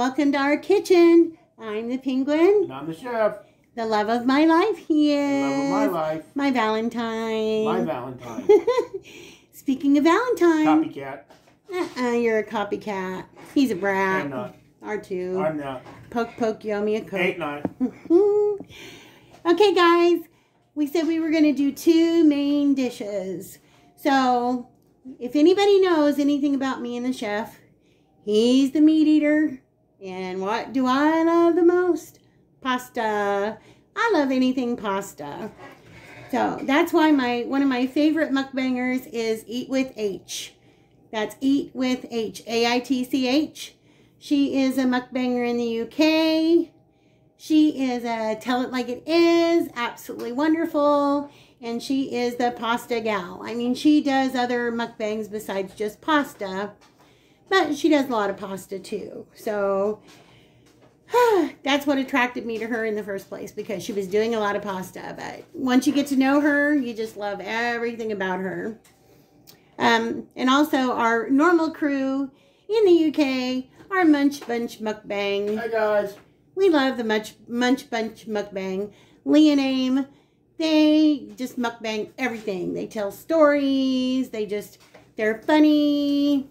welcome to our kitchen. I'm the penguin. And I'm the chef. The love of my life, he is. The love of my life. My Valentine. My Valentine. Speaking of Valentine. Copycat. You're a copycat. He's a brat. I'm not. R2. I'm not. Poke, poke, you owe me a Coke. Ain't not. Okay, guys. We said we were going to do 2 main dishes. So, if anybody knows anything about me and the chef, he's the meat eater. And what do I love the most? Pasta. I love anything pasta. So, that's why one of my favorite mukbangers is Eat with H. That's Eat with H. A-I-T-C-H. She is a mukbanger in the UK. She is a Tell It Like It Is. Absolutely wonderful. And she is the pasta gal. I mean, she does other mukbangs besides just pasta. But she does a lot of pasta too. So, that's what attracted me to her in the first place. Because she was doing a lot of pasta. But once you get to know her, you just love everything about her. And also our normal crew in the UK, our Munch Bunch Mukbang. Hi guys. We love the Munch Bunch Mukbang. Lee and Aim, they just mukbang everything. They tell stories. They're funny.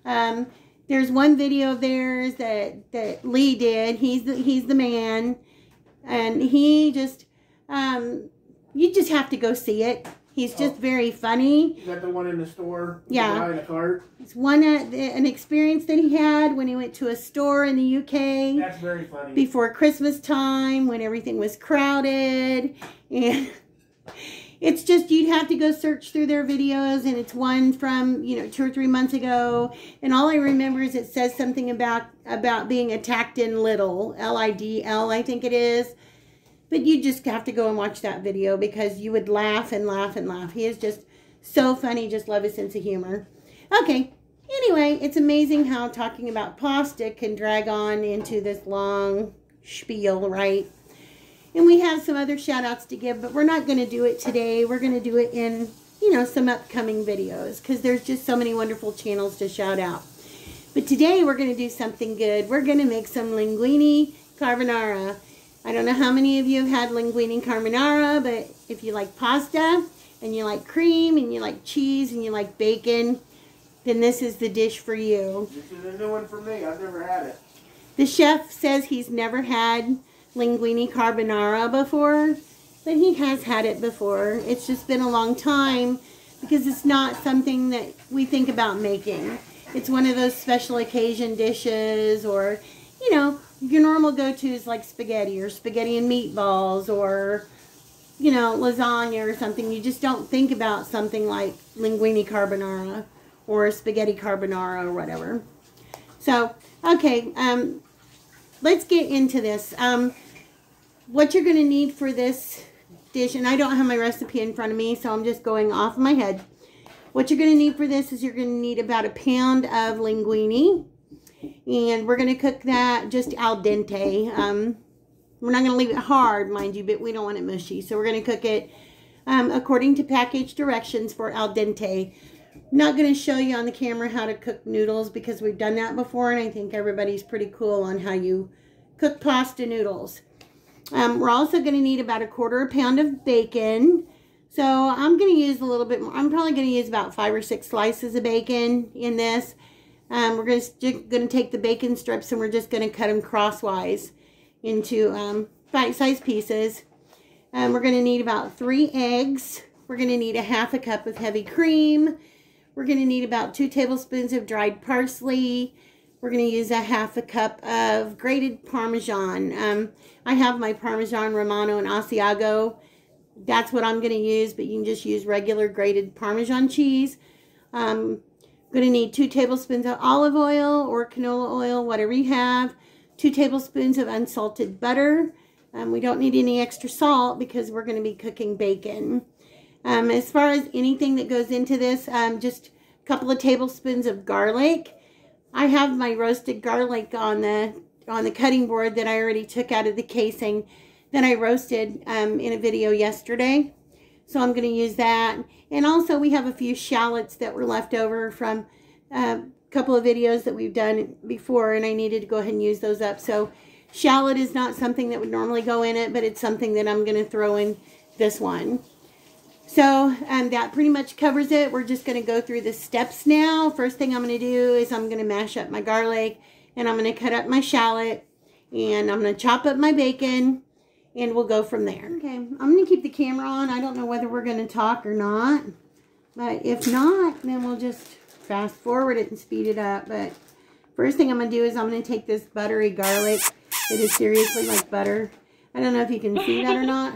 There's one video of theirs that Lee did. He's the man. And he just, you just have to go see it. He's just very funny. Is that the one in the store? Yeah. The guy in the cart? It's an experience that he had when he went to a store in the UK. That's very funny. Before Christmas time, when everything was crowded. And it's just, you'd have to go search through their videos. And it's one from, 2 or 3 months ago. And all I remember is it says something about being attacked in Lidl. L-I-D-L, I think it is. But you just have to go and watch that video because you would laugh and laugh and laugh. He is just so funny. Just love his sense of humor. Okay. Anyway, it's amazing how talking about pasta can drag on into this long spiel, right? And we have some other shout outs to give, but we're not going to do it today. We're going to do it in, some upcoming videos because there's just so many wonderful channels to shout out. But today we're going to do something good. We're going to make some linguine carbonara. I don't know how many of you have had linguine carbonara, but if you like pasta, and you like cream, and you like cheese, and you like bacon, then this is the dish for you. This is a new one for me. I've never had it. The chef says he's never had linguine carbonara before, but he has had it before. It's just been a long time, because it's not something that we think about making. It's one of those special occasion dishes, or, your normal go-tos like spaghetti or spaghetti and meatballs or, lasagna or something. You just don't think about something like linguine carbonara or spaghetti carbonara or whatever. So, okay, let's get into this. What you're going to need for this dish, and I don't have my recipe in front of me, so I'm just going off my head. What you're going to need for this is you're going to need about 1 pound of linguine. And we're going to cook that just al dente. We're not going to leave it hard, mind you, but we don't want it mushy. So we're going to cook it according to package directions for al dente. I'm not going to show you on the camera how to cook noodles because we've done that before. And I think everybody's pretty cool on how you cook pasta noodles. We're also going to need about 1/4 pound of bacon. So I'm going to use a little bit more. I'm probably going to use about 5 or 6 slices of bacon in this. We're just going to take the bacon strips and we're just going to cut them crosswise into bite-sized pieces. We're going to need about 3 eggs. We're going to need 1/2 cup of heavy cream. We're going to need about 2 tablespoons of dried parsley. We're going to use 1/2 cup of grated Parmesan. I have my Parmesan Romano and Asiago. That's what I'm going to use, but you can just use regular grated Parmesan cheese. Going to need 2 tablespoons of olive oil or canola oil, whatever you have. 2 tablespoons of unsalted butter. We don't need any extra salt because we're going to be cooking bacon. As far as anything that goes into this, just a couple of tablespoons of garlic. I have my roasted garlic on the cutting board that I already took out of the casing that I roasted in a video yesterday. So I'm going to use that. And also we have a few shallots that were left over from couple of videos that we've done before, and I needed to go ahead and use those up. So shallot is not something that would normally go in it, but it's something that I'm going to throw in this one. So that pretty much covers it. We're just going to go through the steps now. First thing I'm going to do is I'm going to mash up my garlic, and I'm going to cut up my shallot, and I'm going to chop up my bacon, and we'll go from there. Okay, I'm going to keep the camera on. I don't know whether we're going to talk or not, but if not, then we'll just fast forward it and speed it up. But first thing I'm going to do is I'm going to take this buttery garlic. It is seriously like butter. I don't know if you can see that or not.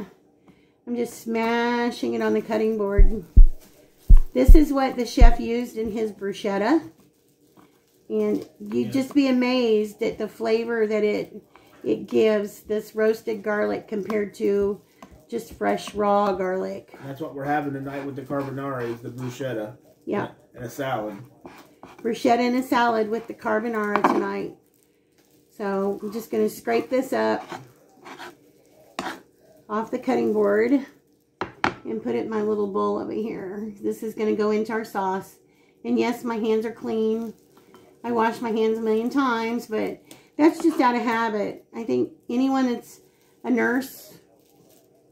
I'm just smashing it on the cutting board. This is what the chef used in his bruschetta. And you'd just be amazed at the flavor that it gives, this roasted garlic, compared to just fresh raw garlic. That's what we're having tonight with the carbonara, is the bruschetta. Yeah. And a salad. Bruschetta and a salad with the carbonara tonight. So I'm just going to scrape this up off the cutting board and put it in my little bowl over here. This is going to go into our sauce. And yes, my hands are clean. I wash my hands a million times, but that's just out of habit. I think anyone that's a nurse,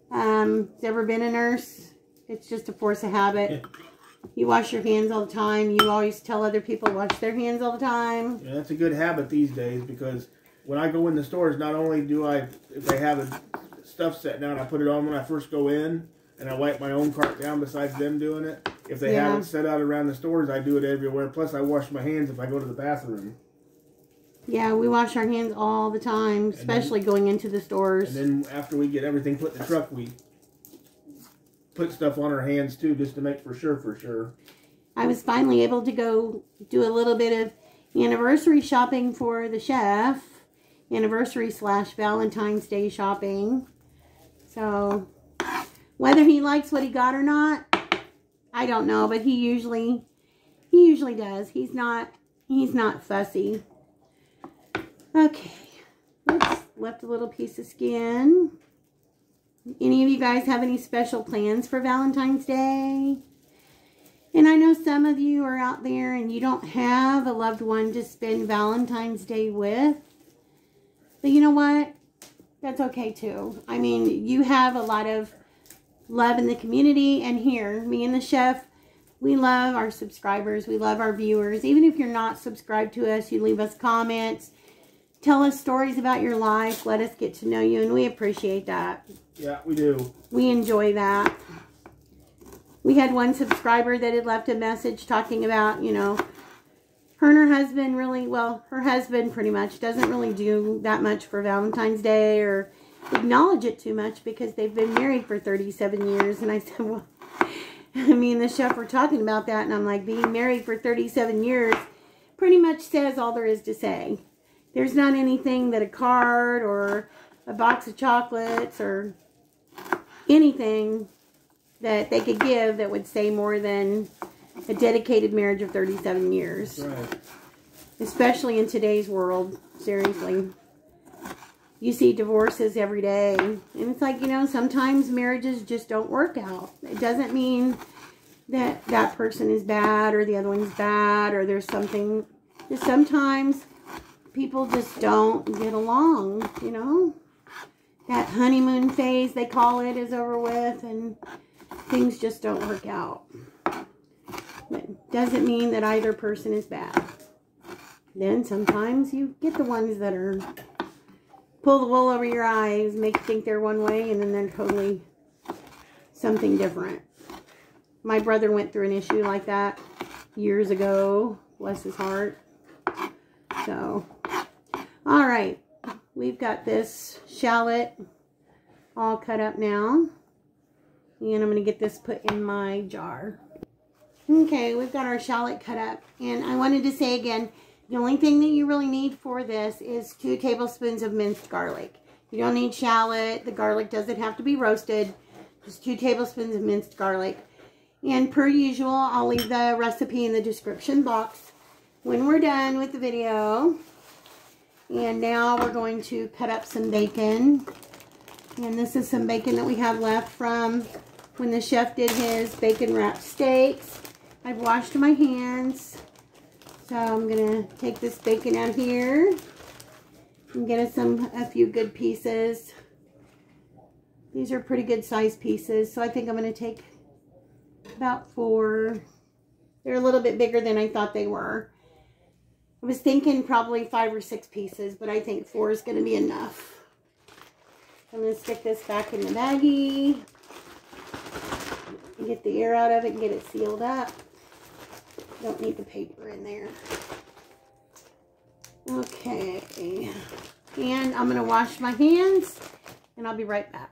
has ever been a nurse, it's just a force of habit. Yeah. You wash your hands all the time. You always tell other people to wash their hands all the time. Yeah, that's a good habit these days, because when I go in the stores, not only do I, if they have stuff set down, I put it on when I first go in, and I wipe my own cart down besides them doing it. If they have it set out around the stores, I do it everywhere. Plus, I wash my hands if I go to the bathroom. Yeah, we wash our hands all the time, especially going into the stores. And then after we get everything put in the truck, we put stuff on our hands too, just to make for sure. I was finally able to go do a little bit of anniversary shopping for the chef. Anniversary / Valentine's Day shopping. So whether he likes what he got or not, I don't know, but he usually does. He's not fussy. Okay. Oops, left a little piece of skin. Any of you guys have any special plans for Valentine's Day? And I know some of you are out there and you don't have a loved one to spend Valentine's Day with. But you know what? That's okay too. I mean, you have a lot of love in the community, and here, me and the chef, we love our subscribers. We love our viewers. Even if you're not subscribed to us, you leave us comments. Tell us stories about your life. Let us get to know you, and we appreciate that. Yeah, we do. We enjoy that. We had one subscriber that had left a message talking about, you know, her and her husband really, well, her husband pretty much doesn't really do that much for Valentine's Day or acknowledge it too much because they've been married for 37 years. And I said, well, me and the chef were talking about that, and I'm like, being married for 37 years pretty much says all there is to say. There's not anything that a card or a box of chocolates or anything that they could give that would say more than a dedicated marriage of 37 years. Right. Especially in today's world. Seriously. You see divorces every day. And it's like, you know, sometimes marriages just don't work out. It doesn't mean that that person is bad or the other one's bad or there's something. Just sometimes people just don't get along, you know. That honeymoon phase, they call it, is over with, and things just don't work out. But doesn't mean that either person is bad. Then sometimes you get the ones that are pull the wool over your eyes, make you think they're one way, and then they're totally something different. My brother went through an issue like that years ago. Bless his heart. So, all right. We've got this shallot all cut up now. And I'm going to get this put in my jar. Okay, we've got our shallot cut up. And I wanted to say again, the only thing that you really need for this is 2 tablespoons of minced garlic. You don't need shallot. The garlic doesn't have to be roasted. Just 2 tablespoons of minced garlic. And per usual, I'll leave the recipe in the description box when we're done with the video. And now we're going to cut up some bacon. And this is some bacon that we have left from when the chef did his bacon wrapped steaks. I've washed my hands. So I'm gonna take this bacon out here and get us a few good pieces. These are pretty good size pieces, so I think I'm gonna take about 4. They're a little bit bigger than I thought they were. I was thinking probably 5 or 6 pieces, but I think 4 is gonna be enough. I'm gonna stick this back in the baggie and get the air out of it and get it sealed up. Don't need the paper in there. Okay, and I'm gonna wash my hands and I'll be right back.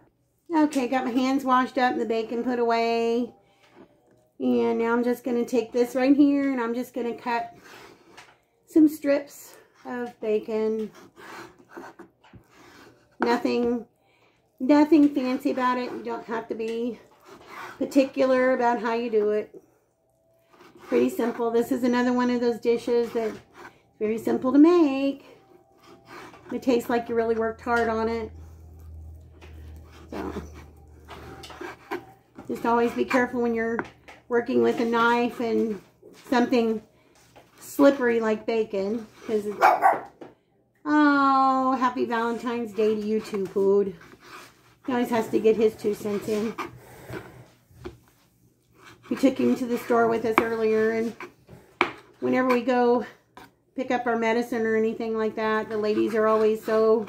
Okay, got my hands washed up and the bacon put away. And now I'm just gonna take this right here and I'm just gonna cut some strips of bacon. Nothing fancy about it. You don't have to be particular about how you do it. Pretty simple. This is another one of those dishes that's very simple to make. It tastes like you really worked hard on it. So, just always be careful when you're working with a knife and something slippery like bacon. Because, oh, happy Valentine's Day to you too, food. He always has to get his 2 cents in. We took him to the store with us earlier, and whenever we go pick up our medicine or anything like that, the ladies are always so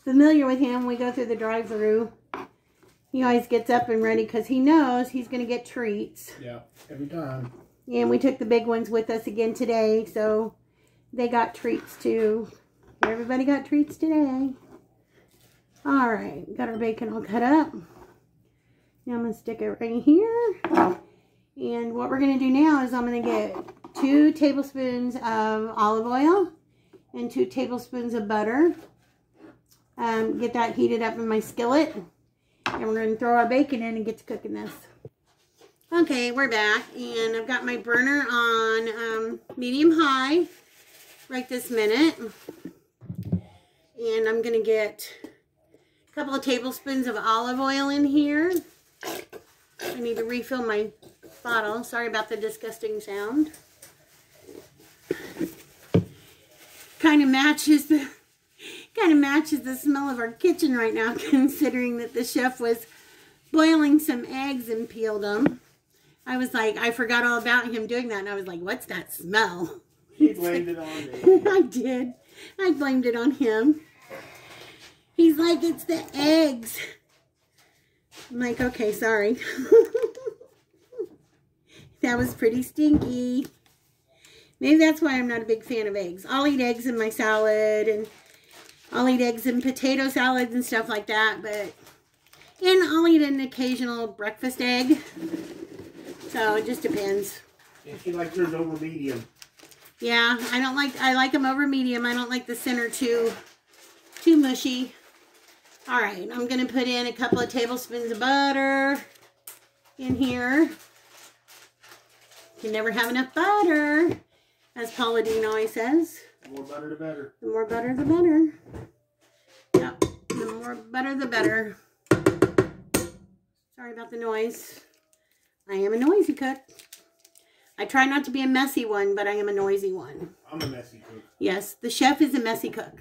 familiar with him. We go through the drive-thru. He always gets up and ready because he knows he's going to get treats. Yeah, every time. And we took the big ones with us again today, so they got treats too. Everybody got treats today. All right, got our bacon all cut up. Now I'm going to stick it right here. And what we're going to do now is I'm going to get 2 tablespoons of olive oil and 2 tablespoons of butter. Get that heated up in my skillet. And we're going to throw our bacon in and get to cooking this. Okay, we're back. And I've got my burner on medium-high right this minute. And I'm going to get a couple of tablespoons of olive oil in here. I need to refill my bottle. Sorry about the disgusting sound. Kind of matches the smell of our kitchen right now, considering that the chef was boiling some eggs and peeled them. I was like, I forgot all about him doing that, and I was like, what's that smell? He blamed it on me. I did. I blamed it on him. He's like, it's the eggs. I'm like, okay, sorry. That was pretty stinky. Maybe that's why I'm not a big fan of eggs. I'll eat eggs in my salad, and I'll eat eggs in potato salads and stuff like that, and I'll eat an occasional breakfast egg. So it just depends. Yeah, she likes hers over medium. Yeah, I like them over medium. I don't like the center too mushy. All right, I'm going to put in a couple of tablespoons of butter in here. You can never have enough butter, as Paula Dean always says. The more butter, the better. The more butter, the better. Yep, the more butter, the better. Sorry about the noise. I am a noisy cook. I try not to be a messy one, but I am a noisy one. I'm a messy cook. Yes, the chef is a messy cook.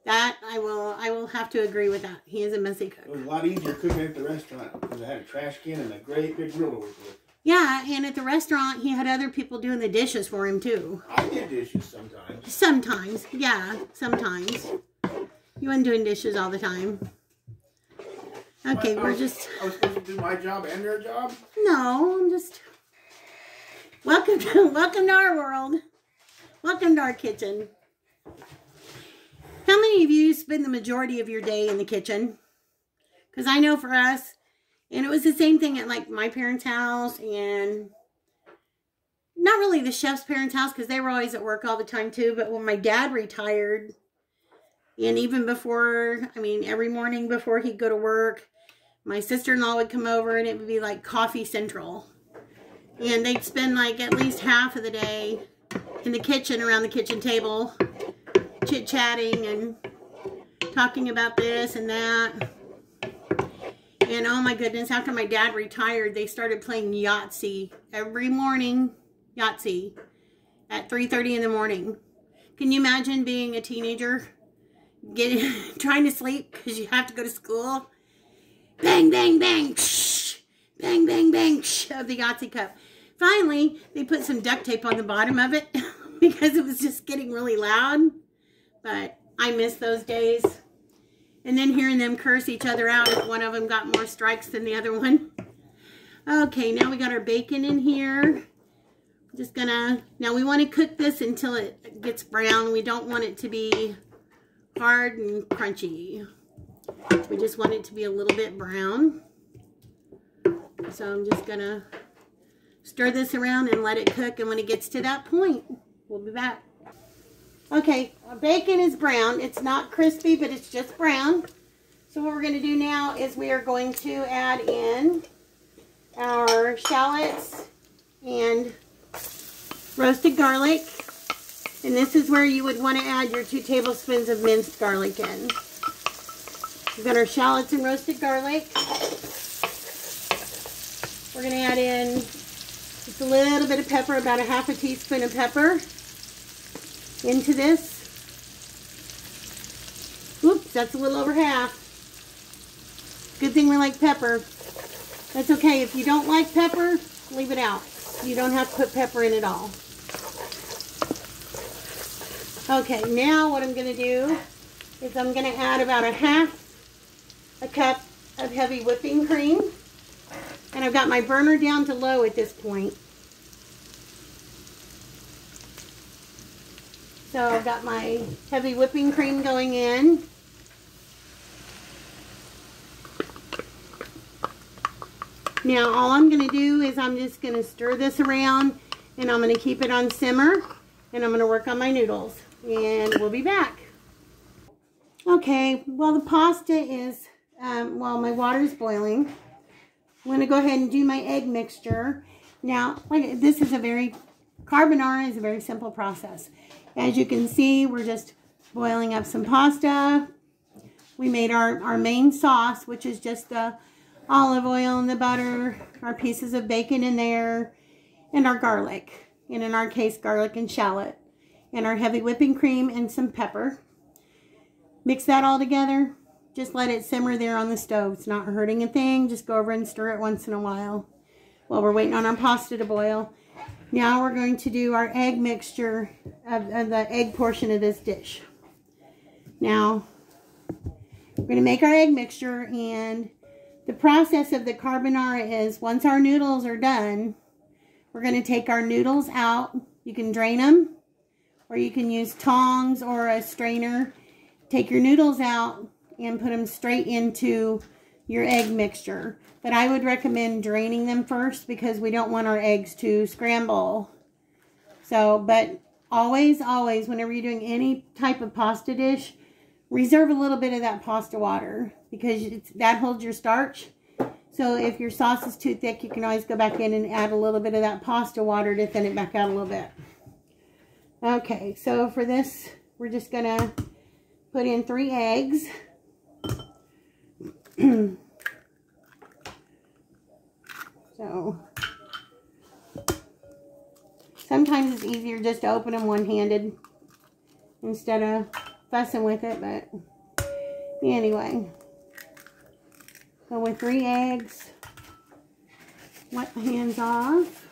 That I will have to agree with that. He is a messy cook. It was a lot easier cooking at the restaurant because I had a trash can and a great big grill to work with. Yeah, and at the restaurant, he had other people doing the dishes for him, too. I did dishes sometimes. Sometimes. Yeah, sometimes. You weren't doing dishes all the time. Okay, we're just... I was supposed to do my job and their job? No, I'm just... Welcome to our world. Welcome to our kitchen. How many of you spend the majority of your day in the kitchen? Because I know for us, and it was the same thing at like my parents' house, and not really the chef's parents' house because they were always at work all the time too, but when my dad retired, and even before, I mean, every morning before he'd go to work, my sister-in-law would come over and it would be like coffee central. And they'd spend like at least half of the day in the kitchen around the kitchen table, chit-chatting and talking about this and that. And oh my goodness, after my dad retired, they started playing Yahtzee every morning. Yahtzee at 3:30 in the morning. Can you imagine being a teenager, trying to sleep because you have to go to school? Bang, bang, bang, shh, bang, bang, bang, shh, of the Yahtzee cup. Finally, they put some duct tape on the bottom of it because it was just getting really loud. But I miss those days. And then hearing them curse each other out if one of them got more strikes than the other one. Okay, now we got our bacon in here. Just gonna, now we want to cook this until it gets brown. We don't want it to be hard and crunchy. We just want it to be a little bit brown. So I'm just gonna stir this around and let it cook. And when it gets to that point, we'll be back. Okay, our bacon is brown. It's not crispy, but it's just brown. So what we're going to do now is we are going to add in our shallots and roasted garlic. And this is where you would want to add your 2 tablespoons of minced garlic in. We've got our shallots and roasted garlic. We're going to add in just a little bit of pepper, about a half a teaspoon of pepper into this. Oops, that's a little over half. Good thing we like pepper. That's okay. If you don't like pepper, leave it out. You don't have to put pepper in at all. Okay, now what I'm going to do is I'm going to add about a half a cup of heavy whipping cream. And I've got my burner down to low at this point. So I've got my heavy whipping cream going in. Now all I'm going to do is I'm just going to stir this around and I'm going to keep it on simmer and I'm going to work on my noodles and we'll be back. Okay, while the pasta is, while my water is boiling, I'm going to go ahead and do my egg mixture. Now, this is carbonara is a very simple process. As you can see, we're just boiling up some pasta. We made our main sauce, which is just the olive oil and the butter, our pieces of bacon in there, and our garlic. And in our case, garlic and shallot. And our heavy whipping cream and some pepper. Mix that all together. Just let it simmer there on the stove. It's not hurting a thing. Just go over and stir it once in a while we're waiting on our pasta to boil. Now we're going to do our egg mixture of the egg portion of this dish. Now, we're going to make our egg mixture, and the process of the carbonara is once our noodles are done, we're going to take our noodles out. You can drain them, or you can use tongs or a strainer. Take your noodles out and put them straight into your egg mixture. But I would recommend draining them first because we don't want our eggs to scramble. So, but always, whenever you're doing any type of pasta dish, reserve a little bit of that pasta water because that holds your starch. So if your sauce is too thick, you can always go back in and add a little bit of that pasta water to thin it back out a little bit. Okay, so for this, we're just going to put in 3 eggs. So, sometimes it's easier just to open them one-handed instead of fussing with it, but anyway. So with 3 eggs, wipe my hands off,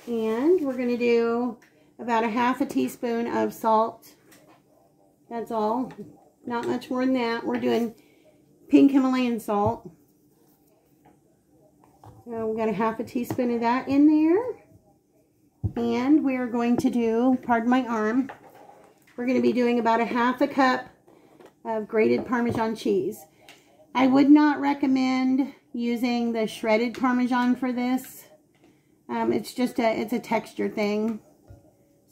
and we're going to do about a half a teaspoon of salt. That's all. Not much more than that. We're doing pink Himalayan salt. So we've got a half a teaspoon of that in there. And we are going to do, pardon my arm, we're going to be doing about a half a cup of grated Parmesan cheese. I would not recommend using the shredded Parmesan for this. It's just it's a texture thing.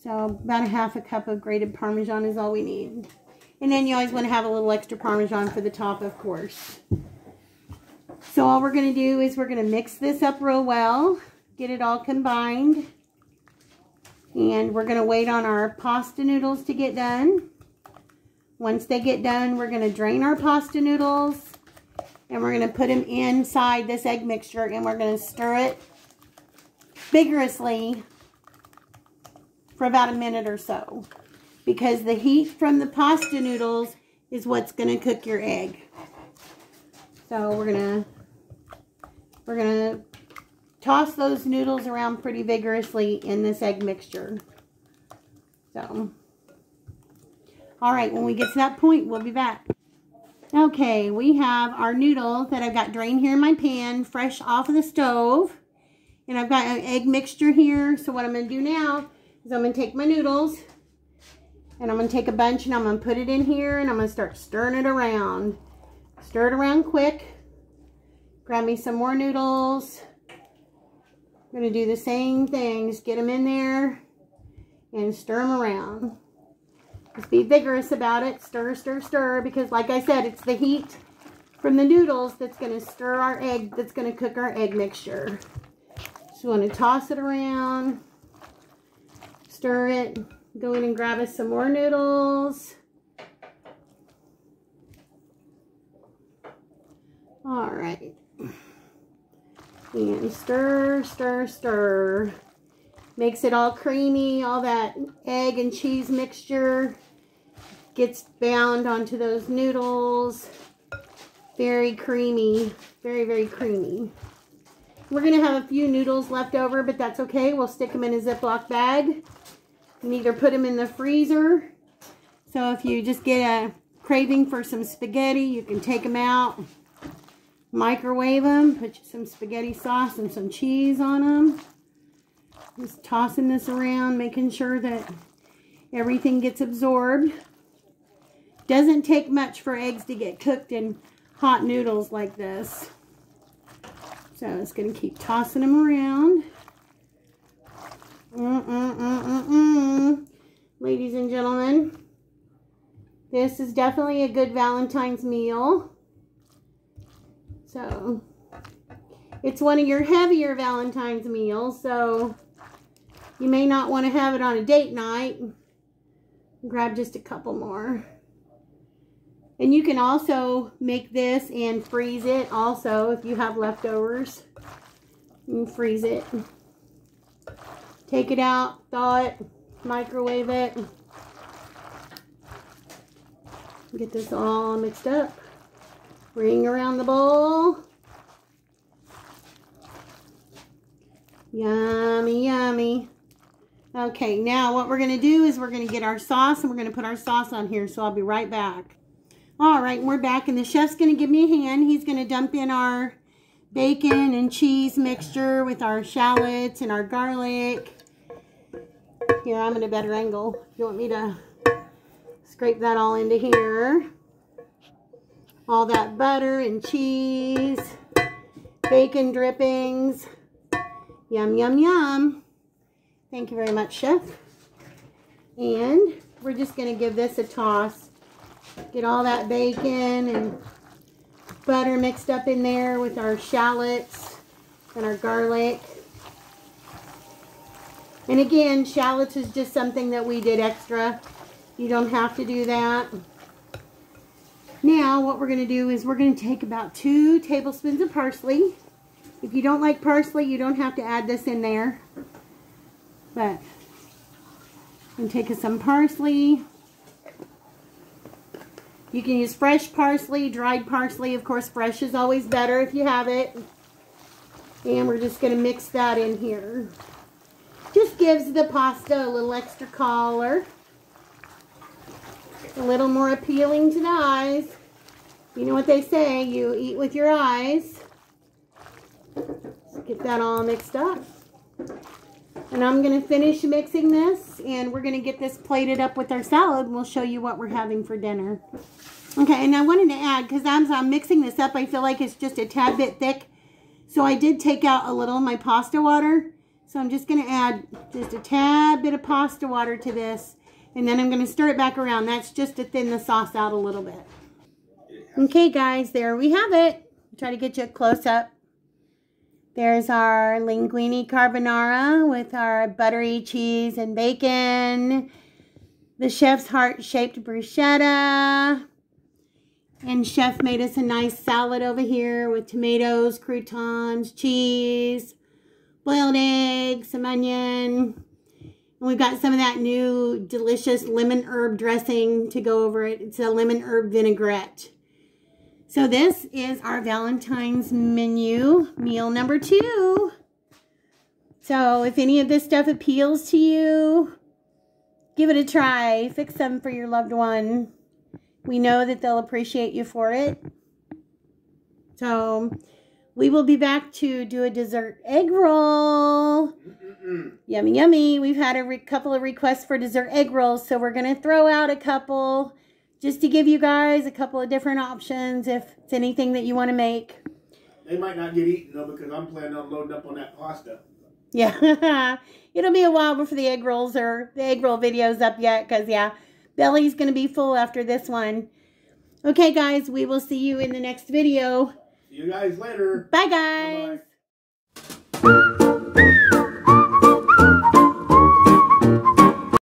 So about a half a cup of grated Parmesan is all we need. And then you always want to have a little extra Parmesan for the top, of course. So all we're going to do is we're going to mix this up real well, get it all combined. And we're going to wait on our pasta noodles to get done. Once they get done, we're going to drain our pasta noodles. And we're going to put them inside this egg mixture. And we're going to stir it vigorously for about a minute or so, because the heat from the pasta noodles is what's going to cook your egg. So we're gonna toss those noodles around pretty vigorously in this egg mixture. So, all right, when we get to that point, we'll be back. Okay, we have our noodle that I've got drained here in my pan, fresh off of the stove. And I've got an egg mixture here. So what I'm going to do now is I'm going to take my noodles and I'm going to take a bunch and I'm going to put it in here and I'm going to start stirring it around. Stir it around quick. Grab me some more noodles. I'm going to do the same thing. Just get them in there and stir them around. Just be vigorous about it. Stir, stir, stir. Because like I said, it's the heat from the noodles that's going to stir our egg, that's going to cook our egg mixture. So you want to toss it around, stir it, go in and grab us some more noodles. All right. And stir, stir, stir. Makes it all creamy, all that egg and cheese mixture gets bound onto those noodles. Very creamy, very, very creamy. We're going to have a few noodles left over, but that's okay. We'll stick them in a Ziploc bag. You can either put them in the freezer. So if you just get a craving for some spaghetti, you can take them out, microwave them, put some spaghetti sauce and some cheese on them. Just tossing this around, making sure that everything gets absorbed. Doesn't take much for eggs to get cooked in hot noodles like this. So it's going to keep tossing them around. Ladies and gentlemen, this is definitely a good Valentine's meal. So it's one of your heavier Valentine's meals, so you may not want to have it on a date night. Grab just a couple more. And you can also make this and freeze it also if you have leftovers. You can freeze it. Take it out, thaw it, microwave it. Get this all mixed up. Ring around the bowl. Yummy, yummy. Okay, now what we're going to do is we're going to get our sauce and we're going to put our sauce on here. So I'll be right back. All right, we're back and the chef's going to give me a hand. He's going to dump in our bacon and cheese mixture with our shallots and our garlic. Here, I'm at a better angle. If you want me to scrape that all into here. All that butter and cheese, bacon drippings. Yum, yum, yum. Thank you very much, Chef. And we're just going to give this a toss. Get all that bacon and butter mixed up in there with our shallots and our garlic. And again, shallots is just something that we did extra. You don't have to do that. Now, what we're going to do is we're going to take about 2 tablespoons of parsley. If you don't like parsley, you don't have to add this in there. But I'm going to take some parsley. You can use fresh parsley, dried parsley. Of course, fresh is always better if you have it. And we're just going to mix that in here. Just gives the pasta a little extra color. A little more appealing to the eyes. You know what they say, you eat with your eyes. Let's get that all mixed up. And I'm going to finish mixing this, and we're going to get this plated up with our salad, and we'll show you what we're having for dinner. Okay, and I wanted to add, because as I'm mixing this up, I feel like it's just a tad bit thick. So I did take out a little of my pasta water. So I'm just going to add just a tad bit of pasta water to this. And then I'm going to stir it back around. That's just to thin the sauce out a little bit. Okay, guys, there we have it. Try to get you a close-up. There's our linguine carbonara with our buttery cheese and bacon. The chef's heart-shaped bruschetta. And Chef made us a nice salad over here with tomatoes, croutons, cheese, boiled eggs, some onion. And we've got some of that new delicious lemon herb dressing to go over it. It's a lemon herb vinaigrette. So this is our Valentine's menu, meal number 2. So if any of this stuff appeals to you, give it a try. Fix them for your loved one. We know that they'll appreciate you for it. So we will be back to do a dessert egg roll. Yummy, yummy. We've had a couple of requests for dessert egg rolls, so we're going to throw out a couple just to give you guys a couple of different options if it's anything that you want to make. They might not get eaten, though, because I'm planning on loading up on that pasta. Yeah. It'll be a while before the egg rolls or the egg roll video's up yet because, yeah, belly's going to be full after this one. Okay, guys, we will see you in the next video. See you guys later. Bye, guys. Bye-bye.